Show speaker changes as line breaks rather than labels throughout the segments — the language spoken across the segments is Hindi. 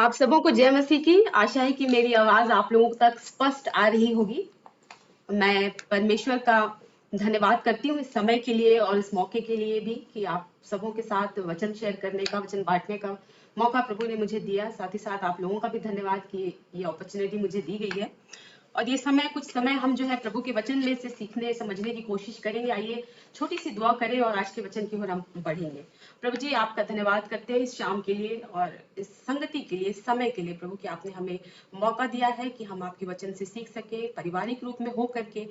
आप सबों को जय मसीह की। आशा है कि मेरी आवाज आप लोगों तक स्पष्ट आ रही होगी। मैं परमेश्वर का धन्यवाद करती हूँ इस समय के लिए और इस मौके के लिए भी कि आप सबों के साथ वचन शेयर करने का, वचन बांटने का मौका प्रभु ने मुझे दिया। साथ ही साथ आप लोगों का भी धन्यवाद कि ये अपॉर्चुनिटी मुझे दी गई है। और ये समय, कुछ समय हम जो है प्रभु के वचन में से सीखने समझने की कोशिश करेंगे। आइए छोटी सी दुआ करें और आज के वचन की ओर हम बढ़ेंगे। प्रभु जी, आपका धन्यवाद करते हैं इस शाम के लिए और इस संगति के लिए, इस समय के लिए प्रभु कि आपने हमें मौका दिया है कि हम आपके वचन से सीख सके, पारिवारिक रूप में हो करके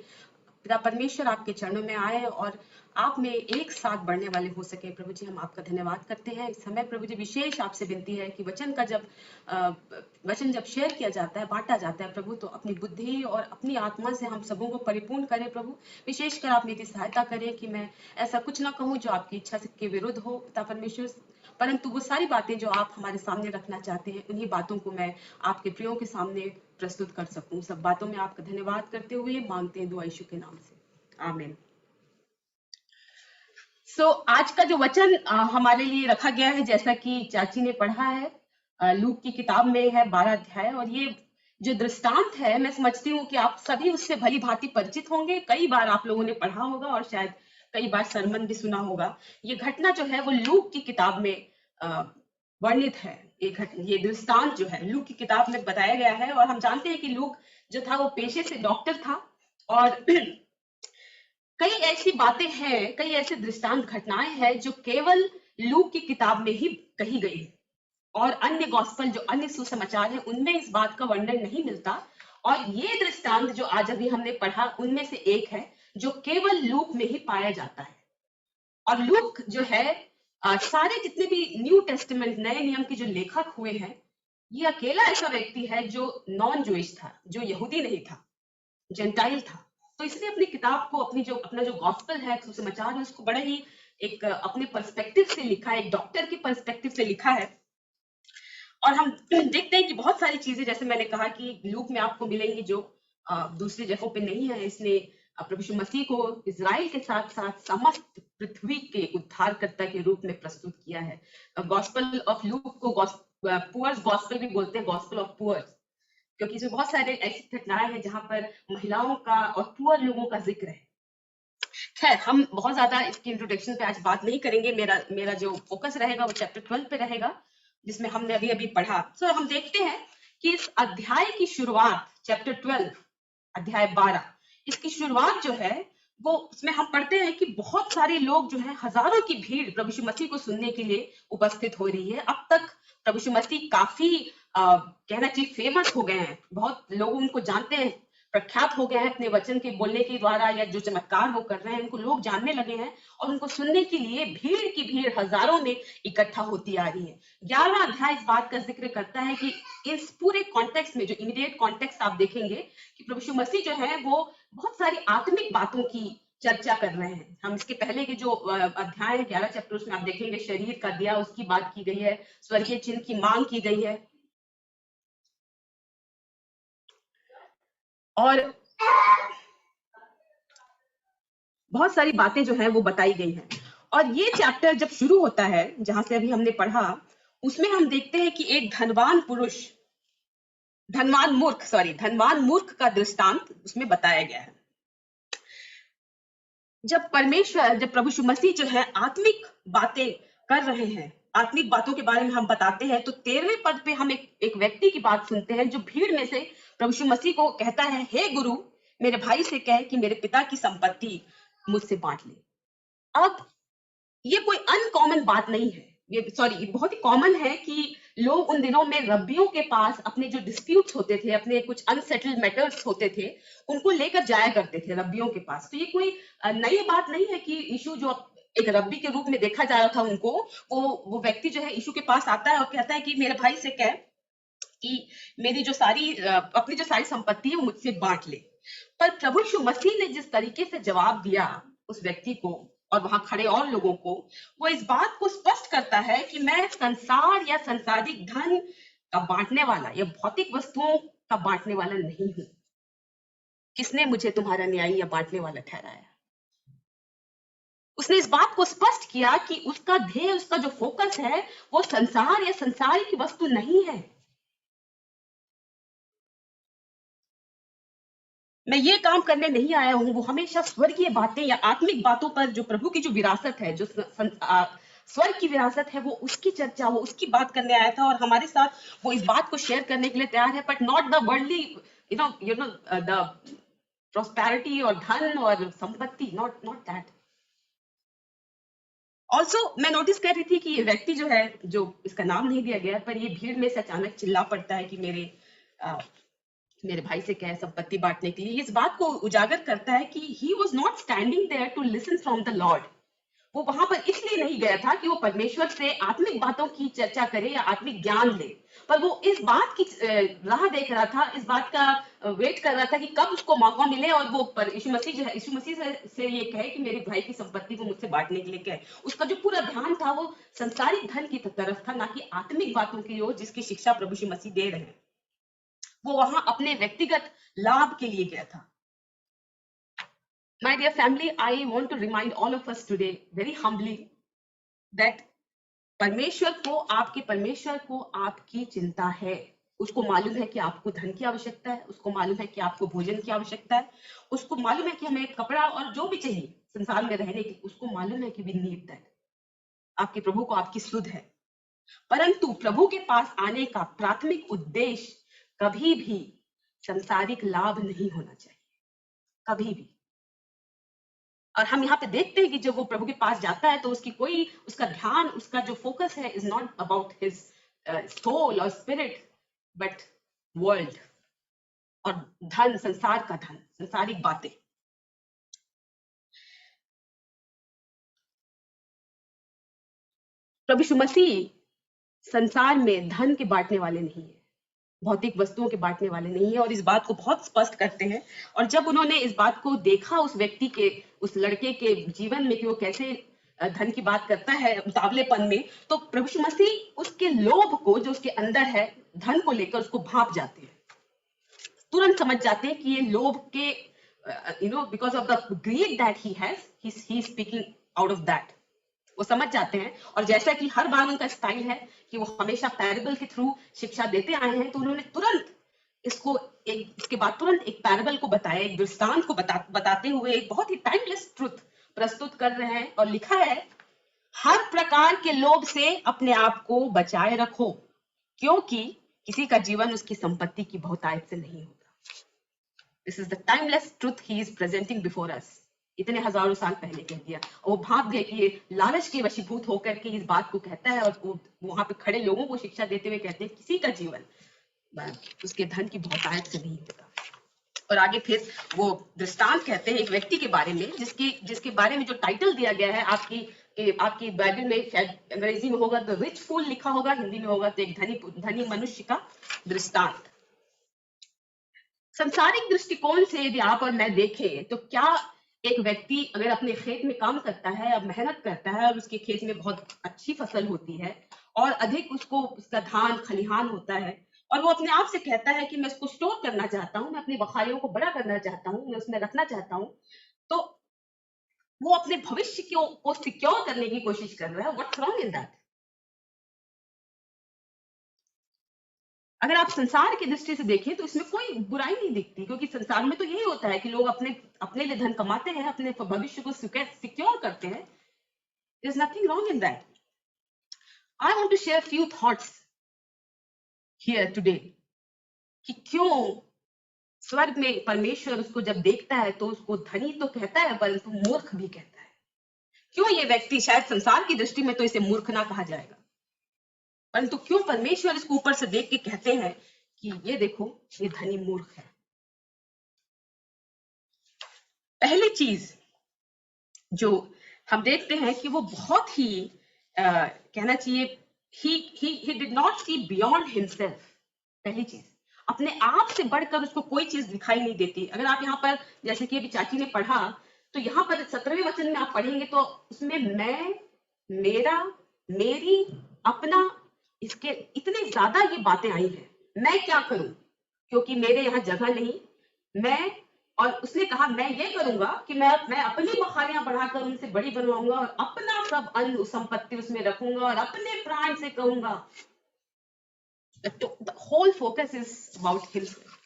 पिता परमेश्वर आपके चरणों में आए और आप में एक साथ बढ़ने वाले हो सके। प्रभु जी, हम आपका धन्यवाद करते हैं इस समय। प्रभु जी, विशेष आपसे विनती है कि वचन का वचन जब शेयर किया जाता है, बांटा जाता है प्रभु, तो अपनी बुद्धि और अपनी आत्मा से हम सबों को परिपूर्ण करें प्रभु। विशेषकर आप मेरी सहायता करें कि मैं ऐसा कुछ ना कहूँ जो आपकी इच्छा के विरुद्ध हो पिता परमेश्वर, परंतु वो सारी बातें जो आप हमारे सामने रखना चाहते हैं, उन्हीं बातों को मैं आपके प्रियों के सामने प्रस्तुत कर सकूं। सब बातों में आपका धन्यवाद करते हुए मांगते हैं दुआ यीशु के नाम से, आमीन। आज का जो वचन हमारे लिए रखा गया है, जैसा कि चाची ने पढ़ा है, लूक की किताब में है 12 अध्याय। और ये जो दृष्टांत है, मैं समझती हूँ कि आप सभी उससे भली भांति परिचित होंगे। कई बार आप लोगों ने पढ़ा होगा और शायद कई बार सरमन भी सुना होगा। ये घटना जो है वो लूक की किताब में वर्णित है। ये दृष्टांत जो है लूक की किताब में बताया गया है। और हम जानते हैं कि लूक जो था वो पेशे से डॉक्टर था और कई ऐसी बातें हैं, कई ऐसे दृष्टांत घटनाएं हैं जो केवल लूक की किताब में ही कही गई है और अन्य गॉस्पल, जो अन्य सुसमाचार है, उनमें इस बात का वर्णन नहीं मिलता। और ये दृष्टांत जो आज अभी हमने पढ़ा, उनमें से एक है जो केवल लूक में ही पाया जाता है। और लूक जो है, सारे जितने भी न्यू टेस्टामेंट, नए नियम के जो लेखक हुए हैं, ये अकेला ऐसा व्यक्ति है जो नॉन जूइश था, जो यहूदी नहीं था, जेंटाइल था। तो इसने अपनी किताब को, अपना जो गॉस्पेल है, सुसमाचार है, उसको बड़ा ही एक अपने पर्सपेक्टिव से लिखा है, एक डॉक्टर के पर्सपेक्टिव से लिखा है। और हम देखते हैं कि बहुत सारी चीजें, जैसे मैंने कहा कि लूक में आपको मिलेंगी जो दूसरी जगहों पे नहीं है। इसने प्रभु यीशु मसीह को इजराइल के साथ साथ समस्त पृथ्वी के उद्धारकर्ता के रूप में प्रस्तुत किया है। गॉस्पेल ऑफ लूक को पुअर्स गॉस्पेल भी बोलते हैं, गॉस्पेल ऑफ पुअर्स, क्योंकि इसमें बहुत सारे ऐसी घटनाएं हैं जहां पर महिलाओं का और पुअर लोगों का जिक्र है। खैर, हम बहुत ज्यादा इसकी इंट्रोडक्शन पे आज बात नहीं करेंगे। मेरा जो फोकस रहेगा वो चैप्टर 12 पे रहेगा, जिसमें हमने अभी अभी पढ़ा। हम देखते हैं कि इस अध्याय की शुरुआत, चैप्टर 12 अध्याय 12, इसकी शुरुआत जो है वो, उसमें हम पढ़ते हैं कि बहुत सारे लोग जो है, हजारों की भीड़ प्रभु यीशु मसीह को सुनने के लिए उपस्थित हो रही है। अब तक प्रभु यीशु मसीह काफी कहना चाहिए फेमस हो गए हैं, बहुत लोग उनको जानते हैं, प्रख्यात हो गए हैं अपने वचन के बोलने के द्वारा, या जो चमत्कार वो कर रहे हैं उनको लोग जानने लगे हैं। और उनको सुनने के लिए भीड़ की भीड़ हजारों में इकट्ठा होती आ रही है। 11वां अध्याय इस बात का जिक्र करता है कि इस पूरे कॉन्टेक्स्ट में, जो इमीडिएट कॉन्टेक्स्ट आप देखेंगे कि प्रभु यीशु मसीह जो है वो बहुत सारी आत्मिक बातों की चर्चा कर रहे हैं। हम इसके पहले के जो अध्याय है 11 चैप्टर, उसमें आप देखेंगे शरीर का दिया, उसकी बात की गई है, स्वर्गीय चिन्ह की मांग की गई है और बहुत सारी बातें जो है वो बताई गई हैं। और ये चैप्टर जब शुरू होता है, जहां से अभी हमने पढ़ा, उसमें हम देखते हैं कि एक धनवान मूर्ख का दृष्टांत उसमें बताया गया है। जब प्रभु यीशु मसीह जो है आत्मिक बातें कर रहे हैं, आत्मिक बातों के बारे में हम बताते हैं, तो 13वें पद पे हम एक व्यक्ति की बात सुनते हैं जो भीड़ में से प्रभु यीशु मसीह को कहता है, हे गुरु, मेरे भाई से कह कि मेरे पिता की संपत्ति मुझसे बांट ले। अब ये कोई अनकॉमन बात नहीं है, ये बहुत ही कॉमन है कि लोग उन दिनों में रब्बियों के पास अपने जो डिस्प्यूट्स होते थे, अपने कुछ अनसेटल्ड मैटर्स होते थे, उनको लेकर जाया करते थे रब्बियों के पास। तो ये कोई नई बात नहीं है कि यीशु जो एक रब्बी के रूप में देखा जा रहा था उनको, वो व्यक्ति जो है यीशु के पास आता है और कहता है कि मेरे भाई से कह कि मेरी जो अपनी जो सारी संपत्ति है मुझसे बांट ले। पर प्रभु यीशु मसीह ने जिस तरीके से जवाब दिया उस व्यक्ति को और वहां खड़े और लोगों को, वो इस बात को स्पष्ट करता है कि मैं संसार या संसारिक धन का बांटने वाला या भौतिक वस्तुओं का बांटने वाला नहीं हूं। किसने मुझे तुम्हारा न्यायी या बांटने वाला ठहराया? उसने इस बात को स्पष्ट किया कि उसका ध्येय, उसका जो फोकस है, वो संसार या संसार की वस्तु नहीं है। मैं ये काम करने नहीं आया हूँ। वो हमेशा स्वर्गीय बातें या आत्मिक बातों पर, जो प्रभु की जो विरासत है, जो स्वर्ग की विरासत है, वो उसकी चर्चा, वो उसकी बात करने आया था। और हमारे साथ वो इस बात को शेयर करने के लिए तैयार है, but not the worldly, you know the prosperity और धन और संपत्ति, नॉट दैट। ऑल्सो मैं नोटिस कर रही थी कि ये व्यक्ति जो है, जो इसका नाम नहीं दिया गया, पर ये भीड़ में से अचानक चिल्ला पड़ता है कि मेरे भाई से क्या है संपत्ति बांटने के लिए। इस बात को उजागर करता है कि he was not standing there to listen from the Lord. वो वहां पर इसलिए नहीं गया था कि वो परमेश्वर से आत्मिक बातों की चर्चा करे या आत्मिक ज्ञान ले, पर वो इस बात की राह देख रहा था, इस बात का वेट कर रहा था कि कब उसको मौका मिले और वो यीशु मसीह जो है, यीशु मसीह से ये कहे कि मेरे भाई की संपत्ति को मुझसे बांटने के लिए कहे। उसका जो पूरा ध्यान था वो संसारिक धन की तरफ था, ना कि आत्मिक बातों की ओर, जिसकी शिक्षा प्रभु यीशु मसीह दे रहे हैं। वो वहां अपने व्यक्तिगत लाभ के लिए गया था। My dear family, I want to remind all of us today very humbly that परमेश्वर को आपकी चिंता है। उसको मालूम है कि आपको धन की आवश्यकता है, उसको मालूम है कि आपको भोजन की आवश्यकता है, उसको मालूम है कि हमें कपड़ा और जो भी चाहिए संसार में रहने की, उसको मालूम है कि we need that। आपके प्रभु को आपकी सुध है, परंतु प्रभु के पास आने का प्राथमिक उद्देश्य कभी भी संसारिक लाभ नहीं होना चाहिए, कभी भी। और हम यहाँ पे देखते हैं कि जब वो प्रभु के पास जाता है तो उसका ध्यान, उसका जो फोकस है is not about his soul और स्पिरिट, बट वर्ल्ड और धन, संसार का धन, संसारिक बातें। प्रभु यीशु मसीह संसार में धन के बांटने वाले नहीं है, भौतिक वस्तुओं के बांटने वाले नहीं है, और इस बात को बहुत स्पष्ट करते हैं। और जब उन्होंने इस बात को देखा उस व्यक्ति के, उस लड़के के जीवन में कि वो कैसे धन की बात करता है उतावलेपन में, तो प्रभु यीशु मसीह उसके लोभ को, जो उसके अंदर है धन को लेकर, उसको भांप जाते हैं। तुरंत समझ जाते हैं कि ये लोभ के, because of the greed that he has, he is speaking out of that. वो समझ जाते हैं। और जैसा कि हर बार उनका स्टाइल है कि वो हमेशा पैराबल के थ्रू शिक्षा देते आए हैं, तो उन्होंने तुरंत इसके बाद तुरंत एक पैराबल को बताया, एक दृष्टांत को बताते हुए एक बहुत ही टाइमलेस ट्रुथ प्रस्तुत कर रहे हैं। और लिखा है, हर प्रकार के लोभ से अपने आप को बचाए रखो, क्योंकि किसी का जीवन उसकी संपत्ति की बहुतायत से नहीं होता। This is the timeless truth he is presenting before us. इतने हजारों साल पहले कह दिया, और वो भाप गए कि ये लालच के वशीभूत होकर के इस बात को कहता है, और वहां पे खड़े लोगों को शिक्षा देते हुए कहते हैं किसी का जीवन उसके धन की बहुतायत से नहीं होता। और आगे फिर वो दृष्टांत कहते हैं एक व्यक्ति के बारे में, जिसके बारे में जो टाइटल दिया गया है, आपकी बाइबल में शायद अंग्रेजी में होगा तो रिच फूल लिखा होगा, हिंदी में होगा तो एक धनी मनुष्य का दृष्टांत। संसारिक दृष्टिकोण से यदि आप और मैं देखें तो क्या एक व्यक्ति अगर अपने खेत में काम करता है, अब मेहनत करता है और उसके खेत में बहुत अच्छी फसल होती है और अधिक उसका धान खलिहान होता है, और वो अपने आप से कहता है कि मैं इसको स्टोर करना चाहता हूँ, मैं अपनी बखारियों को बड़ा करना चाहता हूँ, मैं उसमें रखना चाहता हूँ, तो वो अपने भविष्य को सिक्योर करने की कोशिश कर रहा है। What's wrong in that? अगर आप संसार की दृष्टि से देखें तो इसमें कोई बुराई नहीं दिखती, क्योंकि संसार में तो यही होता है कि लोग अपने लिए धन कमाते हैं, अपने भविष्य को सिक्योर करते हैं। There's nothing wrong in that. I want to share a few thoughts here today कि क्यों स्वर्ग में परमेश्वर उसको जब देखता है तो उसको धनी तो कहता है, परंतु मूर्ख भी कहता है। क्यों ये व्यक्ति, शायद संसार की दृष्टि में तो इसे मूर्ख ना कहा जाएगा, परंतु क्यों परमेश्वर इसको ऊपर से देख के कहते हैं कि ये देखो ये धनी मूर्ख है। पहली चीज जो हम देखते हैं कि वो बहुत ही कहना चाहिए, he did not see beyond himself। पहली चीज, अपने आप से बढ़कर उसको कोई चीज दिखाई नहीं देती। अगर आप यहाँ पर, जैसे कि अभी चाची ने पढ़ा, तो यहाँ पर 17वें वचन में आप पढ़ेंगे तो उसमें मैं, मेरा, मेरी, अपना, इसके इतने ज्यादा ये बातें आई हैं। मैं क्या करूं क्योंकि मेरे यहाँ जगह नहीं, मैं, और उसने कहा मैं ये करूंगा कि मैं अपनी बखारियां बढ़ाकर उनसे बड़ी बनवाऊंगा और अपना सब अन्न संपत्ति उसमें रखूंगा और अपने प्राण से कहूंगा। The whole focus is about himself।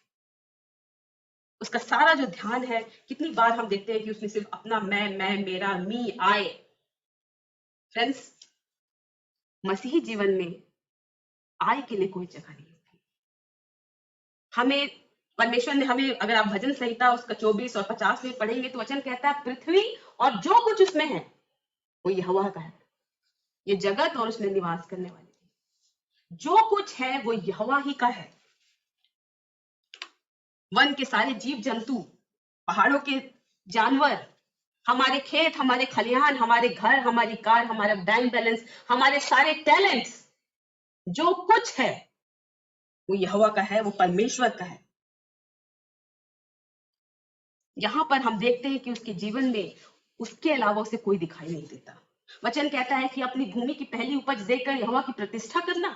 उसका सारा जो ध्यान है, कितनी बार हम देखते हैं कि उसने सिर्फ अपना मैं, मेरा, मी, आई। फ्रेंड्स, मसीही जीवन में आई के लिए कोई जगह नहीं होती। हमें परमेश्वर ने हमें, अगर आप भजन संहिता उसका 24 और 50 में पढ़ेंगे तो वचन कहता है पृथ्वी और जो कुछ उसमें है वो यहोवा का है। ये जगत और उसमें निवास करने वाले जो कुछ है वो यहोवा ही का है। वन के सारे जीव जंतु, पहाड़ों के जानवर, हमारे खेत, हमारे खलिहान, हमारे घर, हमारी कार, हमारा बैंक बैलेंस, हमारे सारे टैलेंट्स, जो कुछ है वो यहोवा का है, वो परमेश्वर का है। यहां पर हम देखते हैं कि उसके जीवन में उसके अलावा उसे कोई दिखाई नहीं देता। वचन कहता है कि अपनी भूमि की पहली उपज देकर यहोवा की प्रतिष्ठा करना।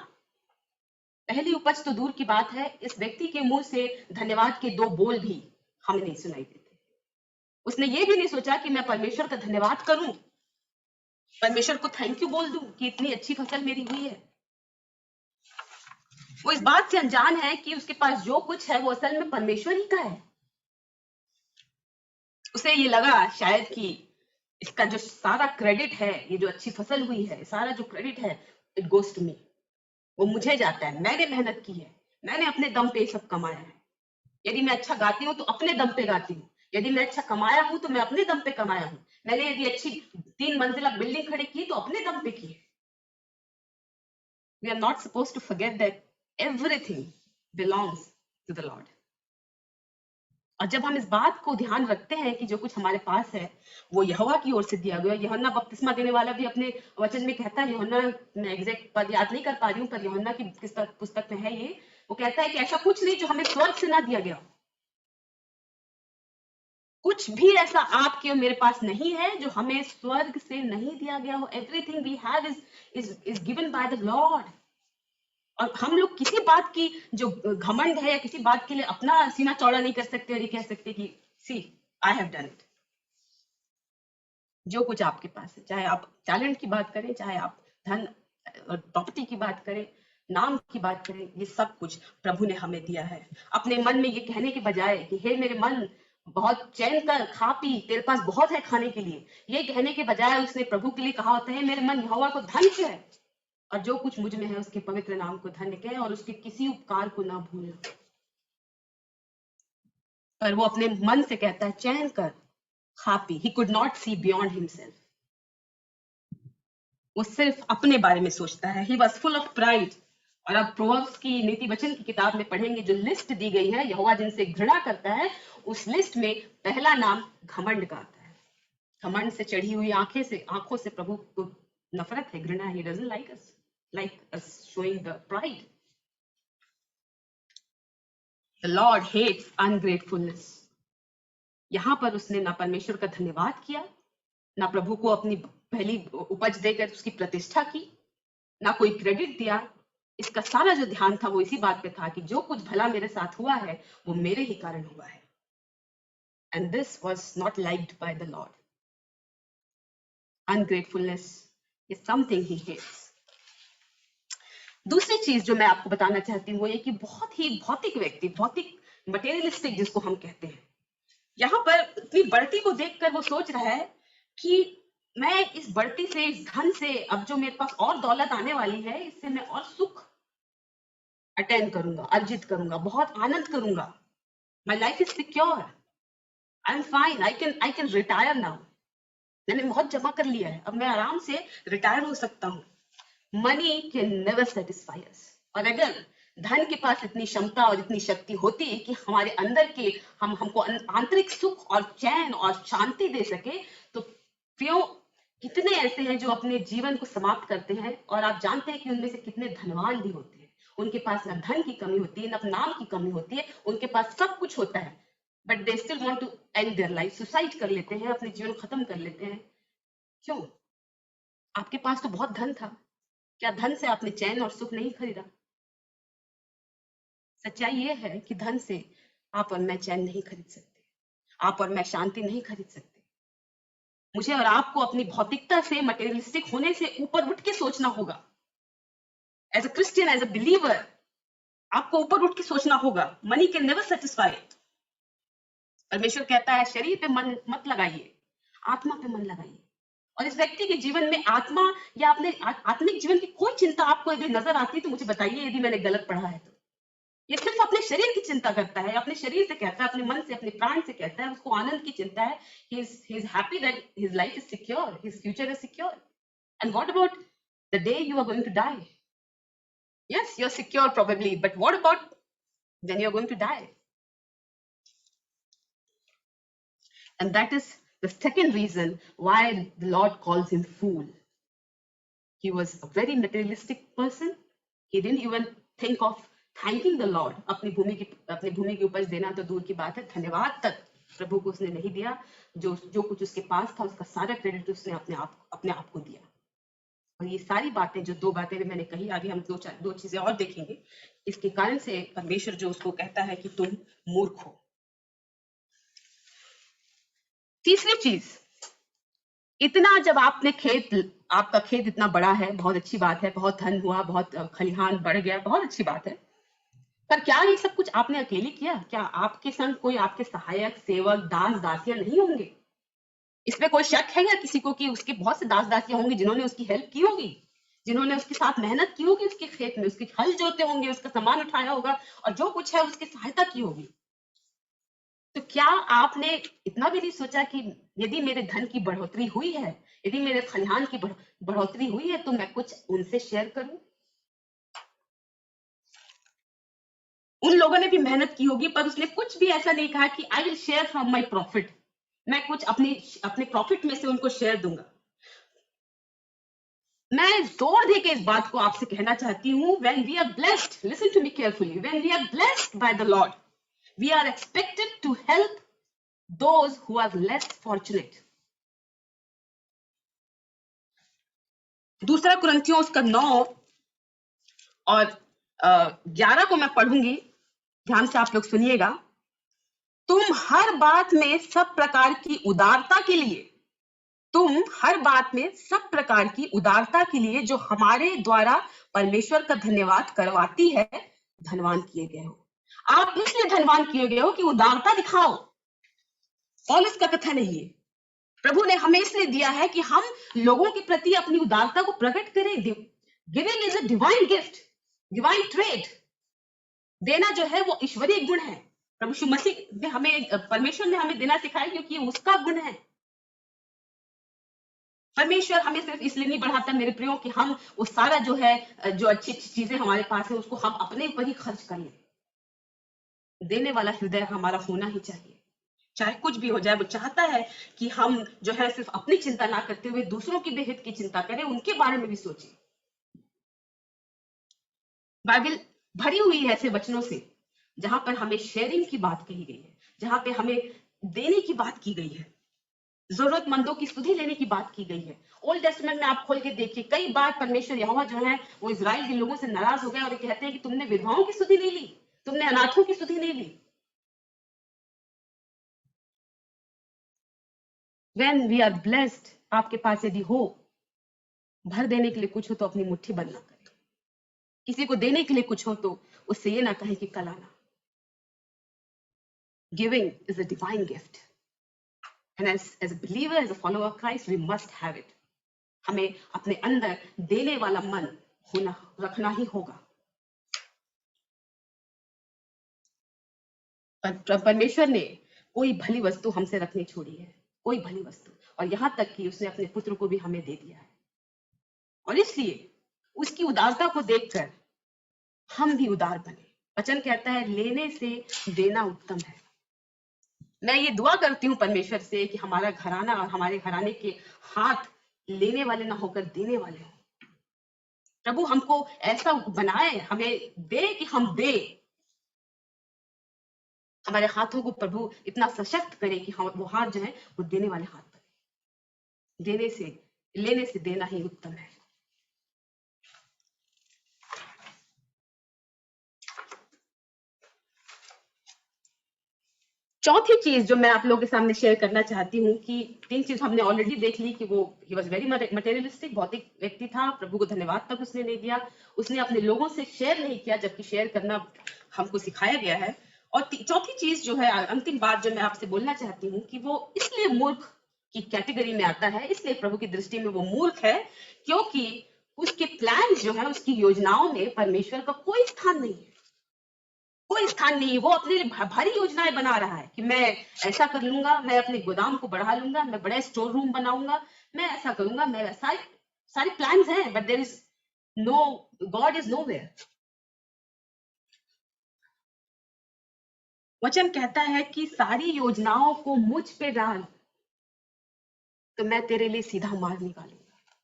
पहली उपज तो दूर की बात है, इस व्यक्ति के मुंह से धन्यवाद के 2 बोल भी हमें नहीं सुनाई देते। उसने ये भी नहीं सोचा कि मैं परमेश्वर का धन्यवाद करूं, परमेश्वर को थैंक यू बोल दूं कि इतनी अच्छी फसल मेरी हुई है। वो इस बात से अनजान है कि उसके पास जो कुछ है वो असल में परमेश्वर ही का है। उसे ये लगा शायद कि इसका जो सारा क्रेडिट है, ये जो अच्छी फसल हुई है, सारा जो क्रेडिट है, इट गोज टू मी, वो मुझे जाता है, मैंने मेहनत की है, मैंने अपने दम पे सब कमाया है। यदि मैं अच्छा गाती हूँ तो अपने दम पे गाती हूँ, यदि मैं अच्छा कमाया हूं तो मैं अपने दम पे कमाया हूं, मैंने यदि अच्छी 3 मंजिला बिल्डिंग खड़ी की तो अपने दम पे की है। We are not supposed to forget that everything belongs to the Lord. और जब हम इस बात को ध्यान रखते हैं कि जो कुछ हमारे पास है वो यहोवा की ओर से दिया गया। यूहन्ना बपतिस्मा देने वाला भी अपने वचन में कहता है, यूहन्ना, मैं एग्जैक्ट पद याद नहीं कर पा रही हूँ, पर यूहन्ना की किस पुस्तक में है ये, वो कहता है कि ऐसा कुछ नहीं जो हमें स्वर्ग से ना दिया गया। कुछ भी ऐसा आपके और मेरे पास नहीं है जो हमें स्वर्ग से नहीं दिया गया हो। Everything we have is given by the Lord. और हम लोग किसी बात की जो घमंड है या किसी बात के लिए अपना सीना चौड़ा नहीं कर सकते और ये कह सकते कि सी आई हैव डन इट। जो कुछ आपके पास है, चाहे आप टैलेंट की बात करें, चाहे आप धन और प्रॉपर्टी की बात करें, नाम की बात करें, ये सब कुछ प्रभु ने हमें दिया है। अपने मन में ये कहने के बजाय कि हे मेरे मन, बहुत चैन कर, खा पी, तेरे पास बहुत है खाने के लिए, ये कहने के बजाय उसने प्रभु के लिए कहा होता है, मेरे मन यहोवा को धन्य कह और जो कुछ मुझ में है उसके पवित्र नाम को धन्य कह और उसके किसी उपकार को ना भूलना। पर वो अपने मन से कहता है, चैन कर, खा P. He could not see beyond himself. वो सिर्फ अपने बारे में सोचता है। He was full of pride. और अब प्रोवर्ब्स की नीति वचन की किताब में पढ़ेंगे, जो लिस्ट दी गई है, यहोवा जिनसे घृणा करता है, उस लिस्ट में पहला नाम घमंड का आता है। घमंड से चढ़ी हुई आंखों से प्रभु को नफरत है, घृणा। He doesn't like us showing the pride. The Lord hates ungratefulness. यहां पर उसने ना परमेश्वर का धन्यवाद किया, ना प्रभु को अपनी पहली उपज देकर उसकी प्रतिष्ठा की, ना कोई क्रेडिट दिया। इसका सारा जो ध्यान था वो इसी बात पे था कि जो कुछ भला मेरे साथ हुआ है वो मेरे ही कारण हुआ है। And this was not liked by the lord. Ungratefulness is something he hates. दूसरी चीज जो मैं आपको बताना चाहती हूँ वो ये कि बहुत ही भौतिक व्यक्ति, भौतिक मटेरियलिस्टिक जिसको हम कहते हैं, यहाँ पर इतनी बढ़ती को देखकर वो सोच रहा है कि मैं इस बढ़ती से, इस धन से, अब जो मेरे पास और दौलत आने वाली है, इससे मैं और सुख अटेंड करूंगा, अर्जित करूंगा, बहुत आनंद करूंगा। My life is secure, I am fine, I can retire now. मैंने बहुत जमा कर लिया है, अब मैं आराम से रिटायर हो सकता हूँ। मनी कैन नेवर सेटिस्फाई अस। और अगर धन के पास इतनी क्षमता और इतनी शक्ति होती कि हमारे अंदर के हमको आंतरिक सुख और चैन और शांति दे सके, तो क्यों कितने ऐसे हैं जो अपने जीवन को समाप्त करते हैं, और आप जानते हैं कि उनमें से कितने धनवान भी होते हैं। उनके पास ना धन की कमी होती है, ना नाम की कमी होती है, उनके पास सब कुछ होता है, but they still want to end their life. Suicide कर लेते हैं, अपने जीवन खत्म कर लेते हैं। क्यों? आपके पास तो बहुत धन था, क्या धन से आपने चैन और सुख नहीं खरीदा? सच्चाई ये है कि धन से आप और मैं चैन नहीं खरीद सकते, आप और मैं शांति नहीं खरीद सकते। मुझे और आपको अपनी भौतिकता से, मटेरियलिस्टिक होने से ऊपर उठ के सोचना होगा। As a Christian, as a believer, आपको ऊपर उठ के सोचना होगा। Money can never satisfy. परमेश्वर कहता है शरीर पे मन मत लगाइए, आत्मा पे मन लगाइए। और इस व्यक्ति के जीवन में आत्मा या अपने आत्मिक जीवन की कोई चिंता आपको यदि नजर आती है तो मुझे बताइए, यदि मैंने गलत पढ़ा है तो। ये सिर्फ अपने शरीर की चिंता करता है, अपने शरीर से कहता है, अपने मन से, अपने प्राण से कहता है, उसको आनंद की चिंता है। he is happy that his life is secure, his future is secure. And what about the day you are going to die? Yes, you're secure probably, but what about when you're going to die? And that is the second reason why the Lord calls him fool. He was a very materialistic person. He didn't even think of thanking the Lord. अपनी भूमि की उपज देना तो दूर की बात है, धन्यवाद तक प्रभु को उसने नहीं दिया। जो कुछ उसके पास था उसका सारा क्रेडिट उसने अपने आप को दिया। और ये सारी बातें, जो दो बातें मैंने कही, आगे हम दो चीजें और देखेंगे। इसके कारण से परमेश्वर जो उसको कहता है कि तुम मूर्ख हो। तीसरी चीज, इतना जब आपने आपका खेत इतना बड़ा है, बहुत अच्छी बात है, बहुत धन हुआ, बहुत खलिहान बढ़ गया, बहुत अच्छी बात है, पर क्या ये सब कुछ आपने अकेले किया? क्या आपके संग कोई आपके सहायक, सेवक, दास दासियां नहीं होंगे? इसमें कोई शक है या किसी को कि उसके बहुत से दास दासियां होंगे जिन्होंने उसकी हेल्प की होगी, जिन्होंने उसके साथ मेहनत की होगी, उसके खेत में उसके हल जोते होंगे, उसका सामान उठाया होगा और जो कुछ है उसकी सहायता की होगी। तो क्या आपने इतना भी नहीं सोचा कि यदि मेरे धन की बढ़ोतरी हुई है, यदि मेरे खलिहान की बढ़ोतरी हुई है, तो मैं कुछ उनसे शेयर करूं? उन लोगों ने भी मेहनत की होगी, पर उसने कुछ भी ऐसा नहीं कहा कि I will share from my profit, मैं कुछ अपने प्रॉफिट में से उनको शेयर दूंगा। मैं जोर देके इस बात को आपसे कहना चाहती हूँ, when we are blessed, listen to me carefully, when we are blessed by the Lord, we are expected to help those who are less fortunate. दूसरा कुरिन्थियों उसका 9 और 11 को मैं पढ़ूंगी, ध्यान से आप लोग सुनिएगा। तुम हर बात में सब प्रकार की उदारता के लिए, तुम हर बात में सब प्रकार की उदारता के लिए जो हमारे द्वारा परमेश्वर का धन्यवाद करवाती है, धनवान किए गए हो। आप इसलिए धनवान किए गए हो कि उदारता दिखाओ। पौलुस का कथन नहीं है, प्रभु ने हमें इसलिए दिया है कि हम लोगों के प्रति अपनी उदारता को प्रकट करें। Giving is a divine gift, divine trade. देना जो है वो ईश्वरीय गुण है। प्रभु यीशु मसीह ने हमें, परमेश्वर ने हमें देना सिखाया क्योंकि उसका गुण है। परमेश्वर हमें सिर्फ इसलिए नहीं बढ़ाता मेरे प्रियो कि हम वो सारा जो है, जो अच्छी अच्छी चीजें हमारे पास है, उसको हम अपने ऊपर ही खर्च कर लें। देने वाला हृदय हमारा होना ही चाहिए, चाहे कुछ भी हो जाए। वो चाहता है कि हम जो है सिर्फ अपनी चिंता ना करते हुए दूसरों की भी हित की चिंता करें, उनके बारे में भी सोचें। बाइबल भरी हुई है ऐसे वचनों से जहां पर हमें शेयरिंग की बात कही गई है, जहां पे हमें देने की बात की गई है, जरूरतमंदों की सुधि लेने की बात की गई है। ओल्ड टेस्टामेंट में आप खोल के देखिए, कई बार परमेश्वर यहोवा जो है वो इजराइल के लोगों से नाराज हो गए और कहते हैं कि तुमने विधवाओं की सुधि नहीं ली, तुमने अनाथों की सुधि नहीं ली। When we are blessed, आपके पास यदि हो, भर देने के लिए कुछ हो तो अपनी मुट्ठी बंद ना करें। किसी को देने के लिए कुछ हो तो उससे ये ना कहे कि कल आना। Giving is a divine gift, and as a believer, as a follower of Christ, we must have it. हमें अपने अंदर देने वाला मन रखना ही होगा। परमेश्वर ने कोई भली वस्तु हमसे रखनी छोड़ी है, कोई भली वस्तु, और यहां तक कि उसने अपने पुत्र को भी हमें दे दिया है। और इसलिए उसकी उदारता को देखकर हम भी उदार बने। वचन कहता है लेने से देना उत्तम है। मैं ये दुआ करती हूँ परमेश्वर से कि हमारा घराना और हमारे घराने के हाथ लेने वाले ना होकर देने वाले हो। प्रभु हमको ऐसा बनाए, हमें दे कि हम दे। हमारे हाथों को प्रभु इतना सशक्त करे कि हम वो हाथ जो है वो देने वाले हाथ बने। देने से, लेने से देना ही उत्तम है। चौथी चीज जो मैं आप लोगों के सामने शेयर करना चाहती हूँ कि तीन चीज हमने ऑलरेडी देख ली कि वो ही वॉज वेरी मटेरियलिस्टिक, भौतिक व्यक्ति था। प्रभु को धन्यवाद तक उसने नहीं दिया, उसने अपने लोगों से शेयर नहीं किया, जबकि शेयर करना हमको सिखाया गया है। और चौथी चीज जो है, अंतिम बात जो मैं आपसे बोलना चाहती हूँ, कि वो इसलिए मूर्ख की कैटेगरी में आता है, इसलिए प्रभु की दृष्टि में वो मूर्ख है, क्योंकि उसके प्लान जो है, उसकी योजनाओं में परमेश्वर का कोई स्थान नहीं है, कोई स्थान नहीं है। वो अपने लिए भारी योजनाएं बना रहा है कि मैं ऐसा कर लूंगा, मैं अपने गोदाम को बढ़ा लूंगा, मैं बड़ा स्टोर रूम बनाऊंगा, मैं ऐसा करूंगा, मैं सारे सारे प्लान्स हैं, but there is no, God is nowhere. वचन कहता है कि सारी योजनाओं को मुझ पे डाल, तो मैं तेरे लिए सीधा मार्ग निकालूंगा।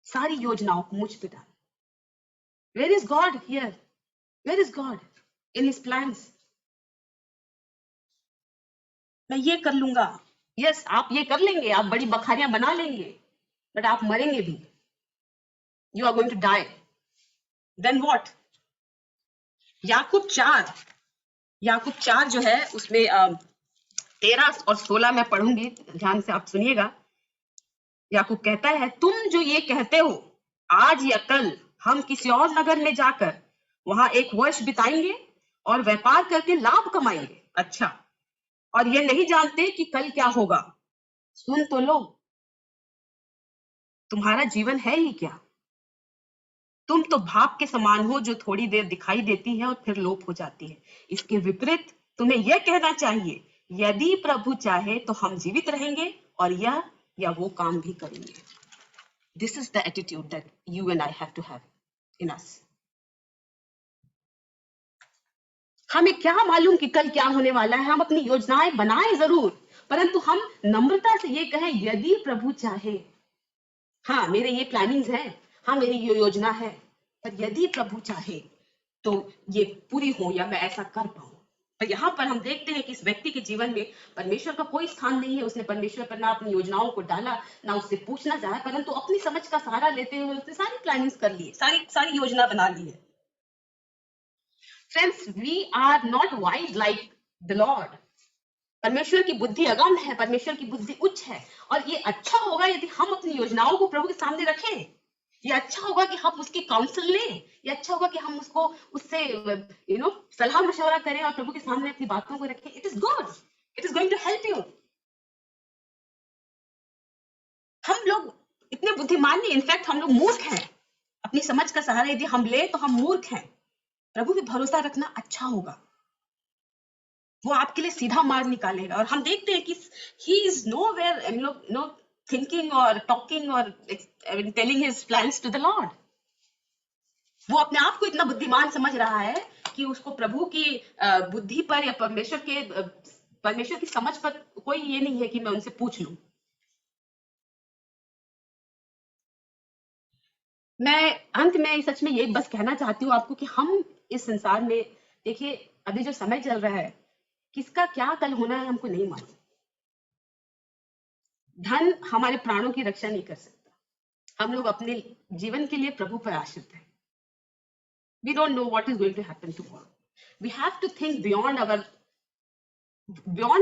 सारी योजनाओं को मुझ पे डाल। Where is God here? Where is God in his plans? मैं ये कर लूंगा, यस आप ये कर लेंगे, आप बड़ी बखारियां बना लेंगे, बट आप मरेंगे भी, you are going to die. Then what? Yakub 4 जो है उसमें 13 और 16 मैं पढ़ूंगी, ध्यान से आप सुनिएगा। याकूब कहता है, तुम जो ये कहते हो आज या कल हम किसी और नगर में जाकर वहां 1 वर्ष बिताएंगे और व्यापार करके लाभ कमाएंगे, अच्छा, और ये नहीं जानते कि कल क्या होगा। सुन तो लो, तुम्हारा जीवन है ही क्या? तुम तो भाप के समान हो जो थोड़ी देर दिखाई देती है और फिर लोप हो जाती है। इसके विपरीत तुम्हें यह कहना चाहिए, यदि प्रभु चाहे तो हम जीवित रहेंगे और यह या वो काम भी करेंगे। This is the attitude that you and I have to have in us. हमें क्या मालूम कि कल क्या होने वाला है, हम अपनी योजनाएं बनाएं जरूर, परंतु हम नम्रता से ये कहें, यदि प्रभु चाहे, हाँ मेरे ये प्लानिंग्स हैं, हाँ मेरी ये योजना है, पर यदि प्रभु चाहे तो ये पूरी हो या मैं ऐसा कर पाऊं। पर यहाँ पर हम देखते हैं कि इस व्यक्ति के जीवन में परमेश्वर का कोई स्थान नहीं है। उसने परमेश्वर पर ना अपनी योजनाओं को डाला, ना उससे पूछना चाहा, परंतु अपनी समझ का सहारा लेते हुए उसने सारी प्लानिंग्स कर ली, सारी योजना बना ली है। Friends, we are not wise like the Lord. परमेश्वर की बुद्धि अगम है, परमेश्वर की बुद्धि उच्च है, और ये अच्छा होगा यदि हम अपनी योजनाओं को प्रभु के सामने रखें। ये अच्छा होगा कि हम उसकी काउंसिल लें, ये अच्छा होगा कि हम उससे सलाह मशवरा करें और प्रभु के सामने अपनी बातों को रखें। It is good, it is going to help you. हम लोग इतने बुद्धिमान नहीं, इनफैक्ट हम लोग मूर्ख हैं। अपनी समझ का सहारा यदि हम ले तो हम मूर्ख हैं। प्रभु पे भरोसा रखना अच्छा होगा, वो आपके लिए सीधा मार्ग निकालेगा। और हम देखते हैं कि he is nowhere no thinking और टॉकिंग और telling his plans to the Lord. वो अपने आप को इतना बुद्धिमान समझ रहा है कि उसको प्रभु की बुद्धि पर या परमेश्वर की समझ पर कोई ये नहीं है कि मैं उनसे पूछ लूं। मैं अंत में सच में ये बस कहना चाहती हूँ आपको कि हम इस संसार में, देखिए अभी जो समय चल रहा है, किसका क्या कल होना है हमको नहीं मालूम। धन हमारे प्राणों की रक्षा नहीं कर सकता। हम लोग अपने जीवन के लिए प्रभु पर आश्रित हैं। We don't know what is going to happen tomorrow. We have to think beyond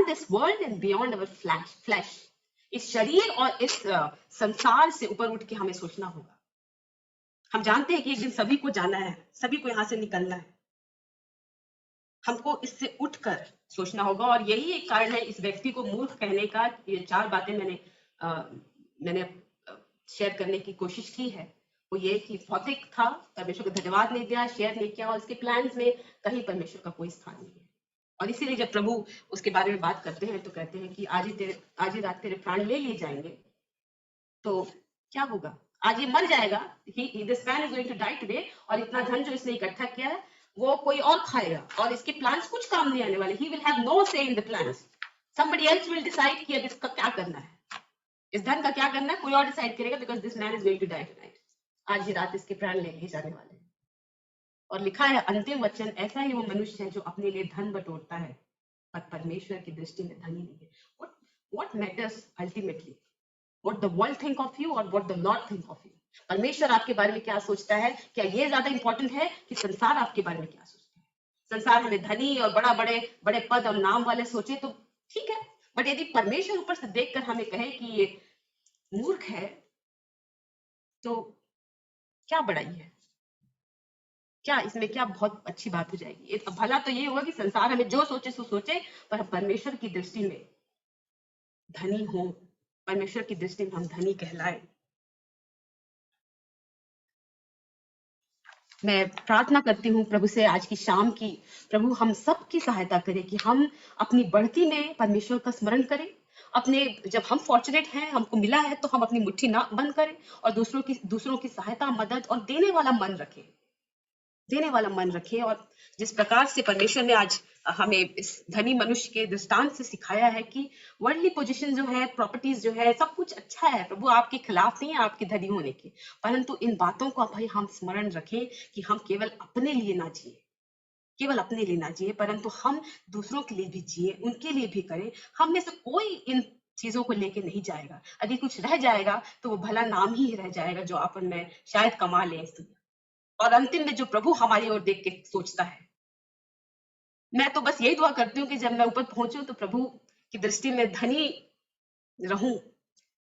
this world and beyond our flesh. इस शरीर और इस संसार से ऊपर उठ के हमें सोचना होगा। हम जानते हैं कि एक दिन सभी को जाना है, सभी को यहाँ से निकलना है। हमको इससे उठकर सोचना होगा, और यही एक कारण है इस व्यक्ति को मूर्ख कहने का। ये 4 बातें मैंने शेयर करने की कोशिश की है। वो ये कि भौतिक था, परमेश्वर को धन्यवाद नहीं दिया, शेयर नहीं किया, और उसके प्लान्स में कहीं परमेश्वर का कोई स्थान नहीं है। और इसीलिए जब प्रभु उसके बारे में बात करते हैं तो कहते हैं कि आज ही रात तेरे प्राण ले लिए जाएंगे, तो क्या होगा? आज ये मर जाएगा, this man is going to die today, और इतना धन जो इसने इकट्ठा किया है वो कोई और खाएगा, और इसके प्लान्स कुछ काम नहीं आने वाले। ही विल हैव नो से in the plans. Somebody else will decide कि अब इसका क्या करना है, इस धन का क्या करना है, कोई और डिसाइड करेगा, because this man is going to die tonight. आज ही रात इसके प्राण ले लिए जाने वाले हैं। और लिखा है अंतिम वचन, ऐसा ही वो मनुष्य है जो अपने लिए धन बटोरता है पर परमेश्वर की दृष्टि में धनी नहीं है। What matters ultimately? What the world think of you or what the Lord think of you? परमेश्वर आपके बारे में क्या सोचता है? क्या ये ज्यादा इंपॉर्टेंट है कि संसार आपके बारे में क्या सोचता है? संसार हमें धनी और बड़े पद और नाम वाले सोचे तो ठीक है, बट यदि परमेश्वर ऊपर से देखकर हमें कहे कि ये मूर्ख है, तो क्या बड़ाई है? क्या इसमें क्या बहुत अच्छी बात हो जाएगी? भला तो ये होगा कि संसार हमें जो सोचे सो सोचे, पर हम परमेश्वर की दृष्टि में धनी हो, परमेश्वर की दृष्टि में हम धनी कहलाए। मैं प्रार्थना करती हूँ प्रभु से आज की शाम की, प्रभु हम सब की सहायता करे कि हम अपनी बढ़ती में परमेश्वर का स्मरण करें। अपने जब हम फॉर्चुनेट हैं, हमको मिला है, तो हम अपनी मुट्ठी ना बंद करें और दूसरों की सहायता, मदद और देने वाला मन रखें। और जिस प्रकार से परमेश्वर ने आज हमें इस धनी मनुष्य के दृष्टांत से सिखाया है कि वर्ल्डली पोजीशन जो है, प्रॉपर्टीज जो है, सब कुछ अच्छा है, प्रभु आपके खिलाफ नहीं है आपके धनी होने के, परंतु इन बातों को भाई हम स्मरण रखें कि हम केवल अपने लिए ना जिए, केवल अपने लिए ना जिए, परंतु हम दूसरों के लिए भी जिए, उनके लिए भी करें। हम में से कोई इन चीजों को लेके नहीं जाएगा। यदि कुछ रह जाएगा तो वो भला नाम ही रह जाएगा, जो अपन में शायद कमा ले, और अंतिम में जो प्रभु हमारी ओर देख के सोचता है। मैं तो बस यही दुआ करती हूँ कि जब मैं ऊपर पहुंचूं तो प्रभु की दृष्टि में धनी रहूं,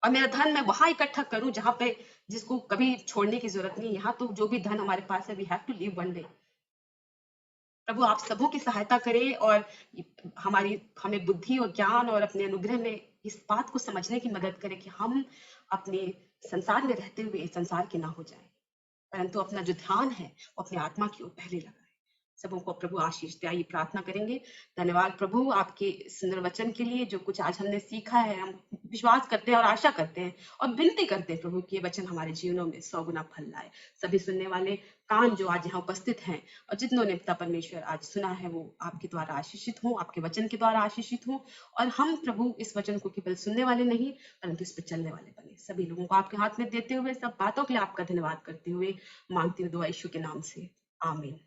और मेरा धन मैं वहां इकट्ठा करूं जहां पे जिसको कभी छोड़ने की जरूरत नहीं। यहाँ तो जो भी धन हमारे पास है, we have to live one day. प्रभु आप सबों की सहायता करें और हमें बुद्धि और ज्ञान और अपने अनुग्रह में इस बात को समझने की मदद करें कि हम अपने संसार में रहते हुए संसार के ना हो जाए, परंतु अपना जो ध्यान है वो अपनी आत्मा की ओर पहले लगाए। सबों को प्रभु आशीष दे। आइए प्रार्थना करेंगे। धन्यवाद प्रभु आपके सुंदर वचन के लिए, जो कुछ आज हमने सीखा है, हम विश्वास करते हैं और आशा करते हैं और विनती करते हैं प्रभु कि ये वचन हमारे जीवनों में 100 गुना फल लाए। सभी सुनने वाले कान जो आज यहाँ उपस्थित हैं और जितनों ने पिता परमेश्वर आज सुना है, वो आपके द्वारा आशीषित हो, आपके वचन के द्वारा आशीषित हो, और हम प्रभु इस वचन को केवल सुनने वाले नहीं परंतु इस पर चलने वाले बने। सभी लोगों को आपके हाथ में देते हुए, सब बातों के लिए आपका धन्यवाद करते हुए मांगती हूँ दुआ यीशु के नाम से, आमीन।